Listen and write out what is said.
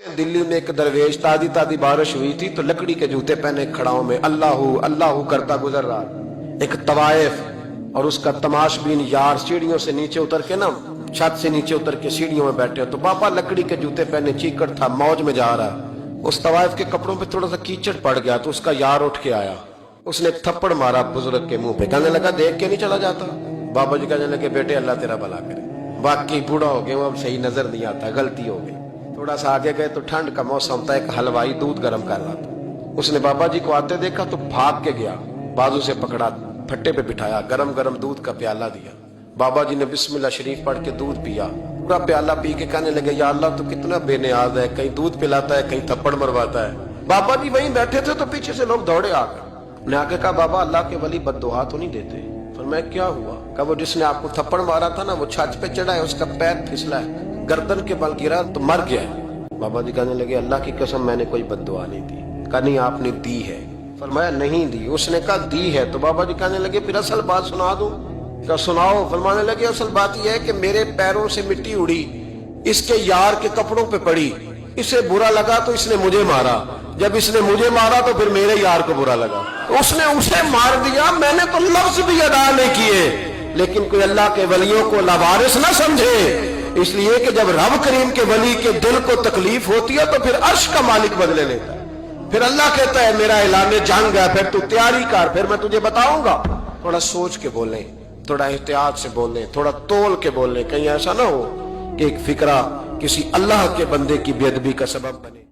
दिल्ली में एक दरवेश ताजी ताजी बारिश हुई थी तो लकड़ी के जूते पहने खड़ाओं में अल्लाहू अल्लाहू करता गुजर रहा। एक तवाइफ और उसका तमाशबीन यार सीढ़ियों से नीचे उतर के ना, छत से नीचे उतर के सीढ़ियों में बैठे हो, तो बाबा लकड़ी के जूते पहने चीकड़ था, मौज में जा रहा। उस तवाइफ के कपड़ों पे थोड़ा सा कीचड़ पड़ गया तो उसका यार उठ के आया, उसने एक थप्पड़ मारा बुजुर्ग के मुंह पे, कहने लगा देख के नहीं चला जाता। बाबा जी कहने लगे बेटे अल्लाह तेरा भला करे, बाकी बूढ़ा हो गया, अब सही नजर नहीं आता, गलती हो गई। थोड़ा सा आगे गए तो ठंड का मौसम था, एक हलवाई दूध गर्म कर रहा था, उसने बाबा जी को आते देखा तो भाग के गया, बाजू से पकड़ा, फट्टे पे बिठाया, गरम गरम दूध का प्याला दिया। बाबा जी ने बिस्मिल्लाह शरीफ पढ़ के दूध पिया, पूरा प्याला पी के कहने लगे या अल्लाह तो कितना बेनियाज है, कहीं दूध पिलाता है कहीं थप्पड़ मरवाता है। बाबा जी वहीं बैठे थे तो पीछे से लोग दौड़े आ गए, ने आके कहा बाबा अल्लाह के वली बद्दुआ तो नहीं देते। फरमाया क्या हुआ? कहा वो जिसने आपको थप्पड़ मारा था ना वो छत पे चढ़ा है, उसका पैर फिसला है, गर्दन के बल गिरा तो मर गया है। बाबा जी कहने लगे अल्लाह की कसम मैंने कोई बद्दुआ नहीं दी। कहा नहीं आपने दी है। फरमाया नहीं दी। उसने कहा दी है। तो बाबा जी कहने लगे फिर असल बात सुना दूं? क्या सुनाओ? फरमाने लगे असल बात यह है कि मेरे पैरों से मिट्टी उड़ी, इसके यार के कपड़ों पे पड़ी, इसे बुरा लगा तो इसने मुझे मारा, जब इसने मुझे मारा तो फिर मेरे यार को बुरा लगा, तो उसने उसे मार दिया, मैंने तो लफ्ज भी अदा नहीं किए। लेकिन कोई अल्लाह के वलियों को लावारिस ना समझे, इसलिए कि जब रब करीम के वली के दिल को तकलीफ होती है तो फिर अर्श का मालिक बदले लेता है। फिर अल्लाह कहता है मेरा ऐलान जंग है, फिर तू तैयारी कर, फिर मैं तुझे बताऊंगा। थोड़ा सोच के बोले, थोड़ा एहतियात से बोले, थोड़ा तोल के बोले, कहीं ऐसा ना हो कि एक फिक्रा किसी अल्लाह के बंदे की बेअदबी का सबब बने।